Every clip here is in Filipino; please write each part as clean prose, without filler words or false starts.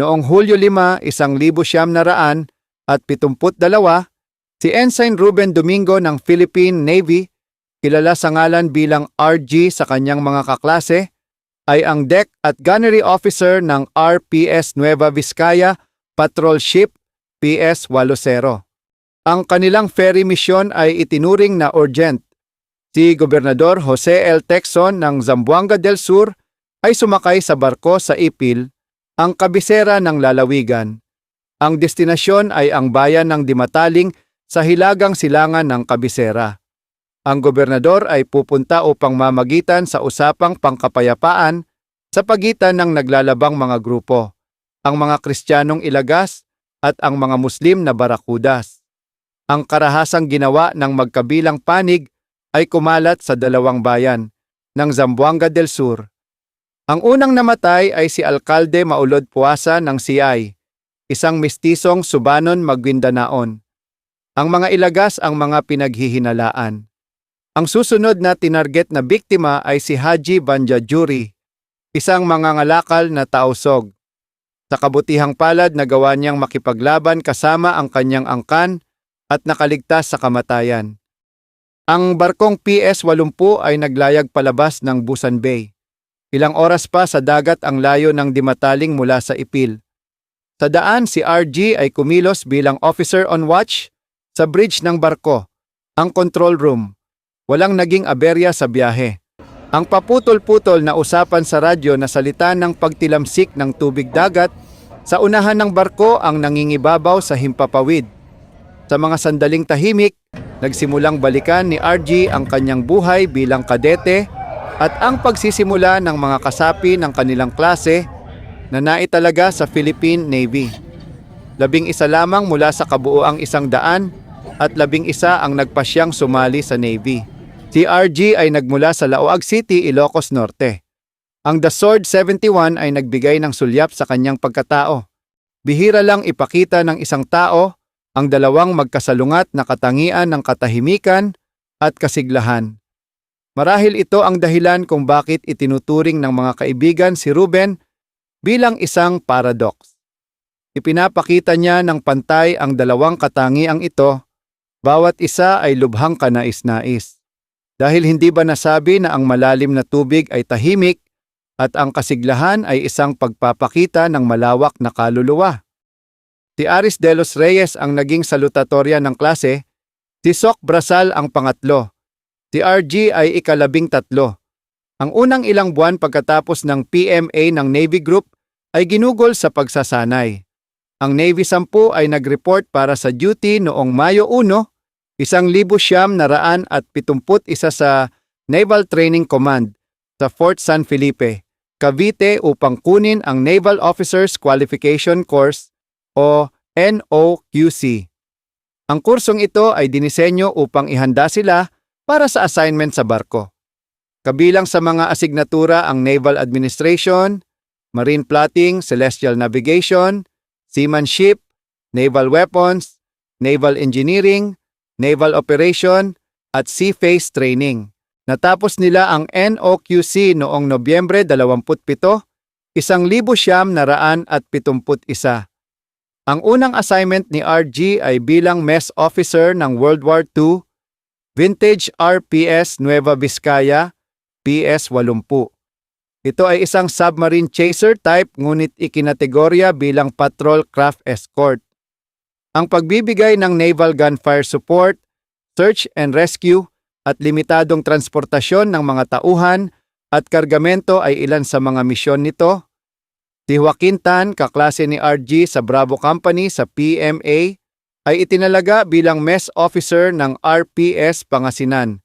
Noong Hulyo 5, 1972, si Ensign Ruben Domingo ng Philippine Navy, kilala sa ngalan bilang RG sa kanyang mga kaklase, ay ang Deck at Gunnery Officer ng RPS Nueva Vizcaya Patrol Ship PS-80. Ang kanilang ferry mission ay itinuring na urgent. Si Gobernador Jose L. Tecson ng Zamboanga del Sur ay sumakay sa barko sa Ipil, ang kabisera ng lalawigan. Ang destinasyon ay ang bayan ng Dimataling sa hilagang silangan ng kabisera. Ang gobernador ay pupunta upang mamagitan sa usapang pangkapayapaan sa pagitan ng naglalabang mga grupo, ang mga Kristiyanong Ilagas at ang mga Muslim na Barakudas. Ang karahasang ginawa ng magkabilang panig ay kumalat sa dalawang bayan ng Zamboanga del Sur. Ang unang namatay ay si Alkalde Maulod Puasa ng CI, isang mestisong Subanon Maguindanaon. Ang mga Ilagas ang mga pinaghihinalaan. Ang susunod na tinarget na biktima ay si Haji Banjajuri, isang mangangalakal na tausog. Sa kabutihang palad nagawa niyang makipaglaban kasama ang kanyang angkan at nakaligtas sa kamatayan. Ang barkong PS-80 ay naglayag palabas ng Busan Bay. Ilang oras pa sa dagat ang layo ng Dimataling mula sa Ipil. Sa daan si RG ay kumilos bilang officer on watch sa bridge ng barko, ang control room. Walang naging aberya sa biyahe. Ang paputol-putol na usapan sa radyo na salita ng pagtilamsik ng tubig dagat sa unahan ng barko ang nangingibabaw sa himpapawid. Sa mga sandaling tahimik, nagsimulang balikan ni RG ang kanyang buhay bilang kadete at ang pagsisimula ng mga kasapi ng kanilang klase na naitalaga sa Philippine Navy. 11 lamang mula sa kabuoang 100 at 11 ang nagpasyang sumali sa Navy. Si RG ay nagmula sa Laoag City, Ilocos Norte. Ang The Sword 71 ay nagbigay ng sulyap sa kanyang pagkatao. Bihira lang ipakita ng isang tao ang dalawang magkasalungat na katangian ng katahimikan at kasiglahan. Marahil ito ang dahilan kung bakit itinuturing ng mga kaibigan si Ruben bilang isang paradox. Ipinapakita niya ng pantay ang dalawang katangiang ito, bawat isa ay lubhang kanais-nais. Dahil hindi ba nasabi na ang malalim na tubig ay tahimik at ang kasiglahan ay isang pagpapakita ng malawak na kaluluwa. Si Aris de los Reyes ang naging salutatorya ng klase, si Soc Brasal ang pangatlo. Si RG ay ika-13. Ang unang ilang buwan pagkatapos ng PMA ng Navy Group ay ginugol sa pagsasanay. Ang Navy 10 ay nag-report para sa duty noong Mayo 1, 1971 sa Naval Training Command sa Fort San Felipe, Cavite upang kunin ang Naval Officers Qualification Course o NOQC. Ang kursong ito ay dinisenyo upang ihanda sila para sa assignment sa barko. Kabilang sa mga asignatura ang Naval Administration, Marine Plotting, Celestial Navigation, Seamanship, Naval Weapons, Naval Engineering, Naval Operation, at Sea Phase Training. Natapos nila ang NOQC noong Nobyembre 27, 1971. Ang unang assignment ni RG ay bilang mess officer ng World War II, Vintage RPS Nueva Vizcaya, PS-80. Ito ay isang submarine chaser type ngunit ikinategorya bilang patrol craft escort. Ang pagbibigay ng naval gunfire support, search and rescue at limitadong transportasyon ng mga tauhan at kargamento ay ilan sa mga misyon nito. Si Joaquin Tan, kaklase ni RG sa Bravo Company sa PMA, ay itinalaga bilang mess officer ng RPS Pangasinan,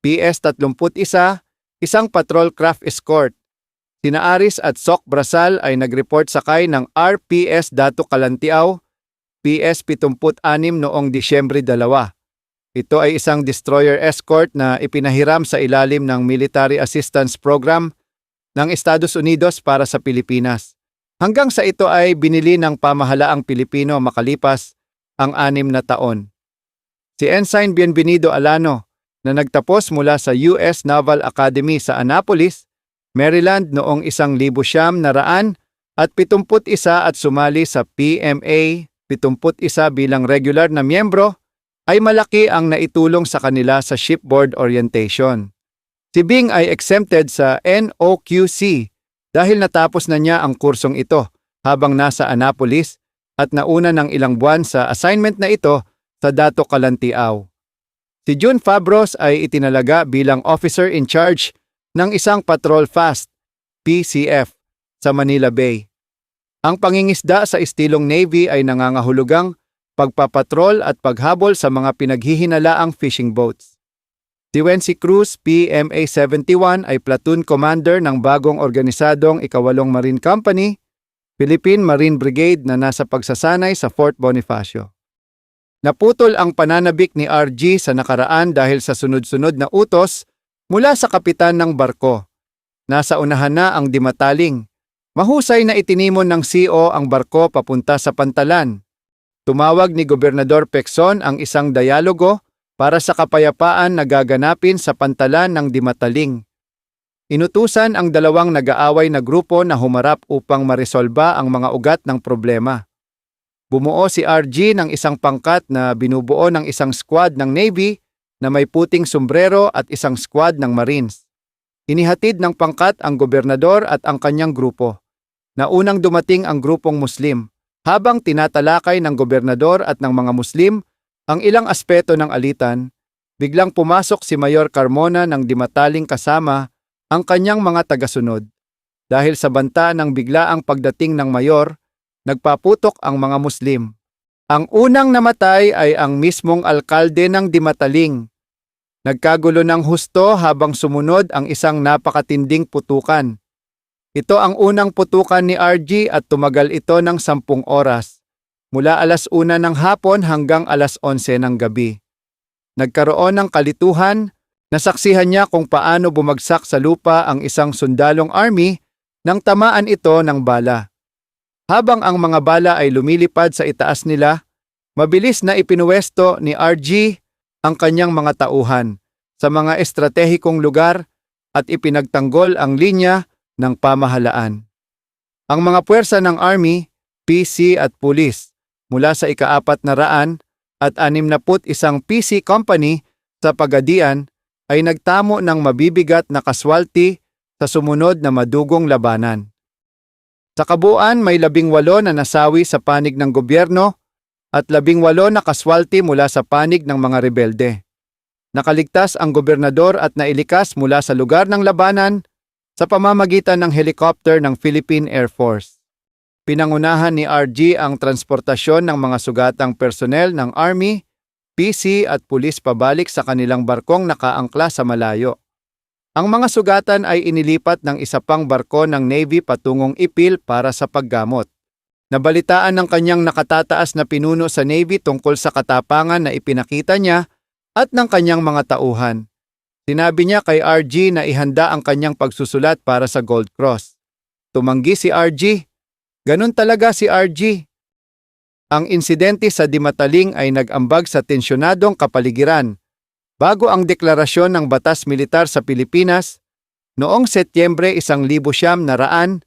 PS-31, isang patrol craft escort. Sina Aris at Soc Brasal ay nag-report sakay ng RPS Dato Kalantiaw, PS-76 noong Disyembre 2. Ito ay isang destroyer escort na ipinahiram sa ilalim ng Military Assistance Program ng Estados Unidos para sa Pilipinas. Hanggang sa ito ay binili ng pamahalaang Pilipino makalipas ang 6 na taon. Si Ensign Bienvenido Alano na nagtapos mula sa US Naval Academy sa Annapolis, Maryland noong 1971 at 71 at sumali sa PMA, 71 bilang regular na miyembro, ay malaki ang naitulong sa kanila sa shipboard orientation. Si Bing ay exempted sa NOQC dahil natapos na niya ang kursong ito habang nasa Annapolis at nauna ng ilang buwan sa assignment na ito sa Dato Kalantiaw. Si June Fabros ay itinalaga bilang officer in charge ng isang patrol fast, PCF, sa Manila Bay. Ang pangingisda sa istilong Navy ay nangangahulugang pagpapatrol at paghabol sa mga pinaghihinalaang fishing boats. Si Wency Cruz, PMA 71 ay platoon commander ng bagong organisadong Ikawalong Marine Company, Philippine Marine Brigade na nasa pagsasanay sa Fort Bonifacio. Naputol ang pananabik ni RG sa nakaraan dahil sa sunod-sunod na utos mula sa kapitan ng barko. Nasa unahan na ang Dimataling. Mahusay na itinimon ng CO ang barko papunta sa Pantalan. Tumawag ni Gobernador Pecson ang isang dialogo para sa kapayapaan na gaganapin sa Pantalan ng Dimataling. Inutusan ang dalawang nag-aaway na grupo na humarap upang maresolba ang mga ugat ng problema. Bumuo si RG ng isang pangkat na binubuo ng isang squad ng Navy na may puting sombrero at isang squad ng Marines. Inihatid ng pangkat ang gobernador at ang kanyang grupo. Naunang dumating ang grupong Muslim, habang tinatalakay ng gobernador at ng mga Muslim ang ilang aspeto ng alitan, biglang pumasok si Mayor Carmona ng Dimataling kasama ang kanyang mga tagasunod. Dahil sa banta ng biglaang pagdating ng mayor, nagpaputok ang mga Muslim. Ang unang namatay ay ang mismong alkalde ng Dimataling. Nagkagulo ng husto habang sumunod ang isang napakatinding putukan. Ito ang unang putukan ni RG at tumagal ito ng 10 oras, mula 1:00 ng hapon hanggang 11:00 ng gabi. Nagkaroon ng kalituhan, nasaksihan niya kung paano bumagsak sa lupa ang isang sundalong army nang tamaan ito ng bala. Habang ang mga bala ay lumilipad sa itaas nila, mabilis na ipinuwesto ni RG ang kanyang mga tauhan sa mga estratehikong lugar at ipinagtanggol ang linya ng pamahalaan. Ang mga puwersa ng Army, PC at Pulis mula sa ika-400 at 61 PC Company sa Pagadian ay nagtamo ng mabibigat na kaswalti sa sumunod na madugong labanan. Sa kabuuan may 18 na nasawi sa panig ng gobyerno at 18 na kaswalti mula sa panig ng mga rebelde. Nakaligtas ang gobernador at nailikas mula sa lugar ng labanan sa pamamagitan ng helicopter ng Philippine Air Force. Pinangunahan ni RG ang transportasyon ng mga sugatang personnel ng Army, PC at Pulis pabalik sa kanilang barkong nakaangkla sa malayo. Ang mga sugatan ay inilipat ng isa pang barko ng Navy patungong Ipil para sa paggamot. Nabalitaan ng kanyang nakatataas na pinuno sa Navy tungkol sa katapangan na ipinakita niya at ng kanyang mga tauhan. Sinabi niya kay RG na ihanda ang kanyang pagsusulat para sa Gold Cross. Tumanggi si RG. Ganun talaga si RG. Ang insidente sa Dimataling ay nag-ambag sa tensyonadong kapaligiran bago ang deklarasyon ng Batas Militar sa Pilipinas noong Setyembre 1972.